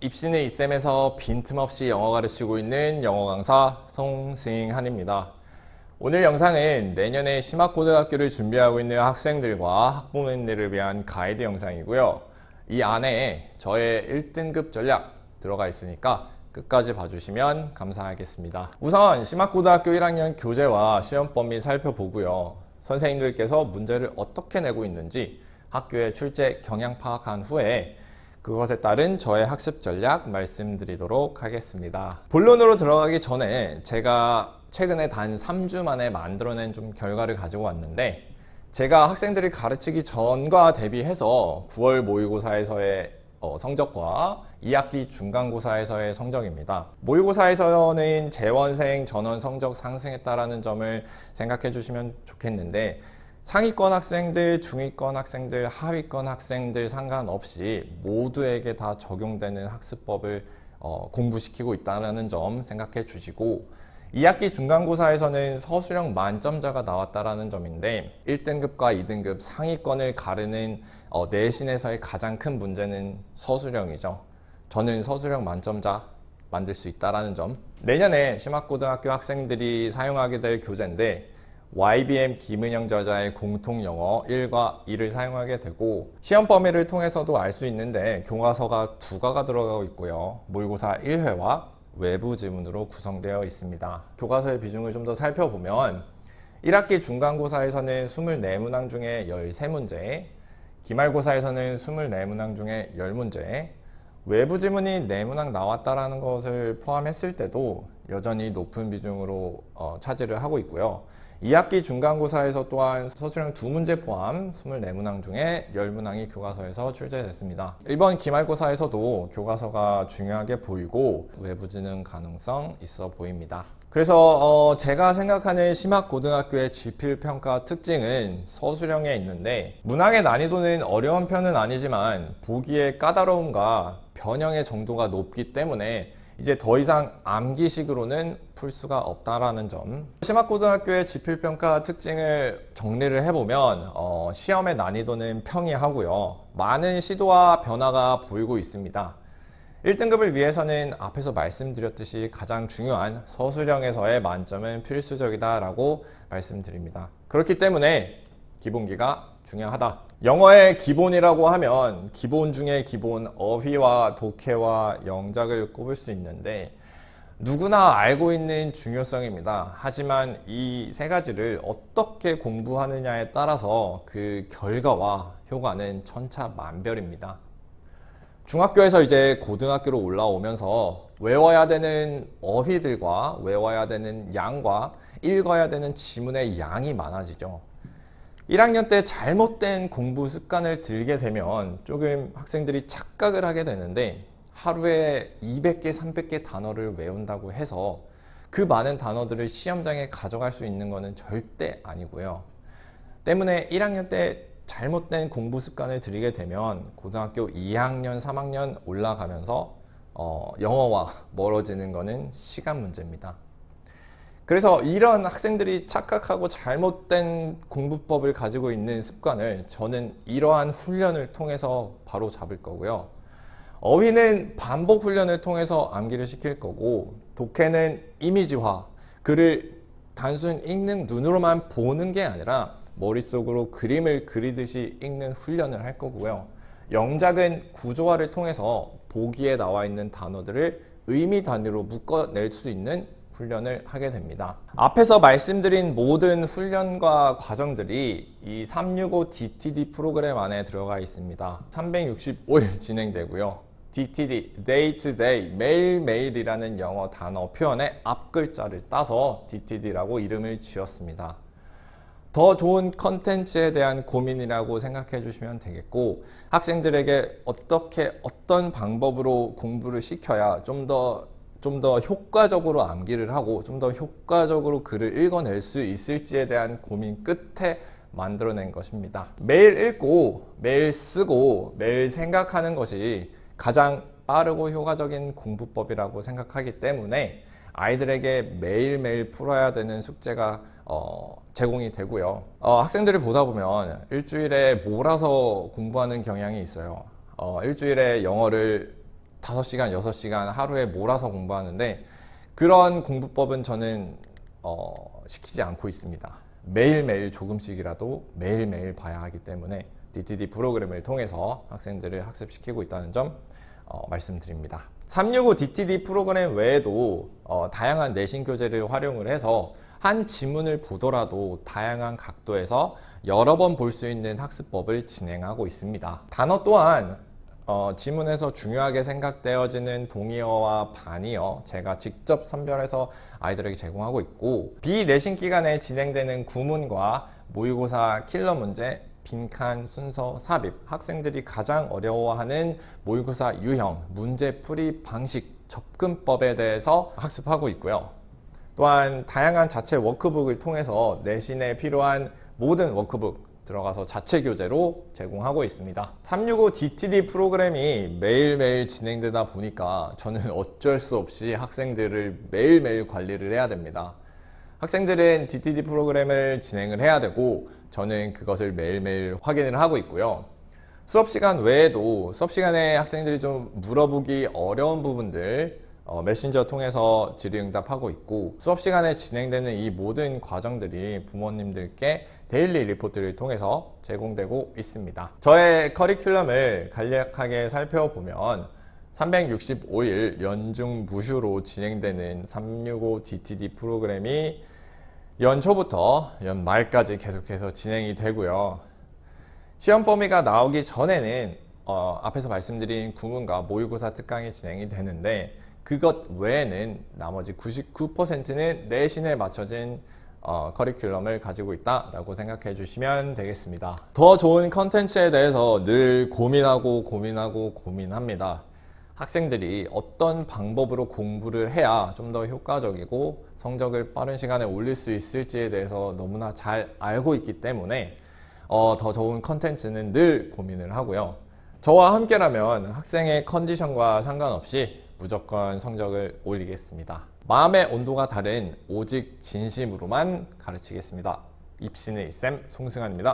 입시는 이쌤에서 빈틈없이 영어 가르치고 있는 영어 강사 송승한입니다. 오늘 영상은 내년에 심화고등학교를 준비하고 있는 학생들과 학부모님들을 위한 가이드 영상이고요. 이 안에 저의 1등급 전략 들어가 있으니까 끝까지 봐주시면 감사하겠습니다. 우선 심화고등학교 1학년 교재와 시험 범위 살펴보고요. 선생님들께서 문제를 어떻게 내고 있는지 학교의 출제 경향 파악한 후에 그것에 따른 저의 학습 전략 말씀드리도록 하겠습니다. 본론으로 들어가기 전에 제가 최근에 단 3주 만에 만들어낸 좀 결과를 가지고 왔는데, 제가 학생들이 가르치기 전과 대비해서 9월 모의고사에서의 성적과 2학기 중간고사에서의 성적입니다. 모의고사에서는 재원생, 전원 성적 상승했다라는 점을 생각해 주시면 좋겠는데, 상위권 학생들, 중위권 학생들, 하위권 학생들 상관없이 모두에게 다 적용되는 학습법을 공부시키고 있다는 점 생각해 주시고, 2학기 중간고사에서는 서술형 만점자가 나왔다라는 점인데 1등급과 2등급 상위권을 가르는 내신에서의 가장 큰 문제는 서술형이죠. 저는 서술형 만점자 만들 수 있다라는 점. 내년에 심화고등학교 학생들이 사용하게 될 교재인데 YBM 김은영 저자의 공통영어 1과 2를 사용하게 되고, 시험 범위를 통해서도 알 수 있는데 교과서가 2과가 들어가고 있고요. 모의고사 1회와 외부 지문으로 구성되어 있습니다. 교과서의 비중을 좀 더 살펴보면 1학기 중간고사에서는 24문항 중에 13문제, 기말고사에서는 24문항 중에 10문제, 외부 지문이 4문항 나왔다라는 것을 포함했을 때도 여전히 높은 비중으로 차지를 하고 있고요. 2학기 중간고사에서 또한 서술형 2문제 포함 24문항 중에 10문항이 교과서에서 출제됐습니다. 이번 기말고사에서도 교과서가 중요하게 보이고 외부 지능 가능성 있어 보입니다. 그래서 제가 생각하는 심화고등학교의 지필평가 특징은 서술형에 있는데, 문항의 난이도는 어려운 편은 아니지만 보기의 까다로움과 변형의 정도가 높기 때문에 이제 더 이상 암기식으로는 풀 수가 없다라는 점. 심화고등학교의 지필평가 특징을 정리를 해보면 시험의 난이도는 평이하고요. 많은 시도와 변화가 보이고 있습니다. 1등급을 위해서는 앞에서 말씀드렸듯이 가장 중요한 서술형에서의 만점은 필수적이다라고 말씀드립니다. 그렇기 때문에 기본기가 중요하다. 영어의 기본이라고 하면 기본 중에 기본, 어휘와 독해와 영작을 꼽을 수 있는데 누구나 알고 있는 중요성입니다. 하지만 이 세 가지를 어떻게 공부하느냐에 따라서 그 결과와 효과는 천차만별입니다. 중학교에서 이제 고등학교로 올라오면서 외워야 되는 어휘들과 외워야 되는 양과 읽어야 되는 지문의 양이 많아지죠. 1학년 때 잘못된 공부 습관을 들게 되면 조금 학생들이 착각을 하게 되는데, 하루에 200개, 300개 단어를 외운다고 해서 그 많은 단어들을 시험장에 가져갈 수 있는 것은 절대 아니고요. 때문에 1학년 때 잘못된 공부 습관을 들이게 되면 고등학교 2학년, 3학년 올라가면서 영어와 멀어지는 것은 시간 문제입니다. 그래서 이런 학생들이 착각하고 잘못된 공부법을 가지고 있는 습관을 저는 이러한 훈련을 통해서 바로 잡을 거고요. 어휘는 반복 훈련을 통해서 암기를 시킬 거고, 독해는 이미지화, 글을 단순 읽는 눈으로만 보는 게 아니라 머릿속으로 그림을 그리듯이 읽는 훈련을 할 거고요. 영작은 구조화를 통해서 보기에 나와 있는 단어들을 의미 단위로 묶어낼 수 있는 훈련을 하게 됩니다. 앞에서 말씀드린 모든 훈련과 과정들이 이 365 DTD 프로그램 안에 들어가 있습니다. 365일 진행되고요. DTD, Day to Day, 매일매일이라는 영어 단어 표현의 앞글자를 따서 DTD라고 이름을 지었습니다. 더 좋은 컨텐츠에 대한 고민이라고 생각해 주시면 되겠고, 학생들에게 어떤 방법으로 공부를 시켜야 좀 더 효과적으로 암기를 하고 좀 더 효과적으로 글을 읽어낼 수 있을지에 대한 고민 끝에 만들어낸 것입니다. 매일 읽고 매일 쓰고 매일 생각하는 것이 가장 빠르고 효과적인 공부법이라고 생각하기 때문에 아이들에게 매일매일 풀어야 되는 숙제가 제공이 되고요. 학생들을 보다 보면 일주일에 몰아서 공부하는 경향이 있어요. 일주일에 영어를 5시간, 6시간 하루에 몰아서 공부하는데 그런 공부법은 저는 시키지 않고 있습니다. 매일매일 조금씩이라도 매일매일 봐야 하기 때문에 DTD 프로그램을 통해서 학생들을 학습시키고 있다는 점 말씀드립니다. 365 DTD 프로그램 외에도 다양한 내신 교재를 활용을 해서 한 지문을 보더라도 다양한 각도에서 여러 번 볼 수 있는 학습법을 진행하고 있습니다. 단어 또한 지문에서 중요하게 생각되어지는 동의어와 반의어 제가 직접 선별해서 아이들에게 제공하고 있고, 비내신 기간에 진행되는 구문과 모의고사 킬러 문제, 빈칸, 순서, 삽입, 학생들이 가장 어려워하는 모의고사 유형, 문제풀이 방식, 접근법에 대해서 학습하고 있고요. 또한 다양한 자체 워크북을 통해서 내신에 필요한 모든 워크북 들어가서 자체 교재로 제공하고 있습니다. 365 DTD 프로그램이 매일매일 진행되다 보니까 저는 어쩔 수 없이 학생들을 매일매일 관리를 해야 됩니다. 학생들은 DTD 프로그램을 진행을 해야 되고 저는 그것을 매일매일 확인을 하고 있고요. 수업시간 외에도 수업시간에 학생들이 좀 물어보기 어려운 부분들 메신저 통해서 질의응답하고 있고, 수업시간에 진행되는 이 모든 과정들이 부모님들께 데일리 리포트를 통해서 제공되고 있습니다. 저의 커리큘럼을 간략하게 살펴보면 365일 연중 무휴로 진행되는 365 DTD 프로그램이 연초부터 연말까지 계속해서 진행이 되고요. 시험 범위가 나오기 전에는 앞에서 말씀드린 구문과 모의고사 특강이 진행이 되는데, 그것 외에는 나머지 99%는 내신에 맞춰진 커리큘럼을 가지고 있다라고 생각해 주시면 되겠습니다. 더 좋은 컨텐츠에 대해서 늘 고민합니다. 학생들이 어떤 방법으로 공부를 해야 좀 더 효과적이고 성적을 빠른 시간에 올릴 수 있을지에 대해서 너무나 잘 알고 있기 때문에 더 좋은 컨텐츠는 늘 고민을 하고요. 저와 함께라면 학생의 컨디션과 상관없이 무조건 성적을 올리겠습니다. 마음의 온도가 다른 오직 진심으로만 가르치겠습니다. 입시는 이쌤 송승환입니다.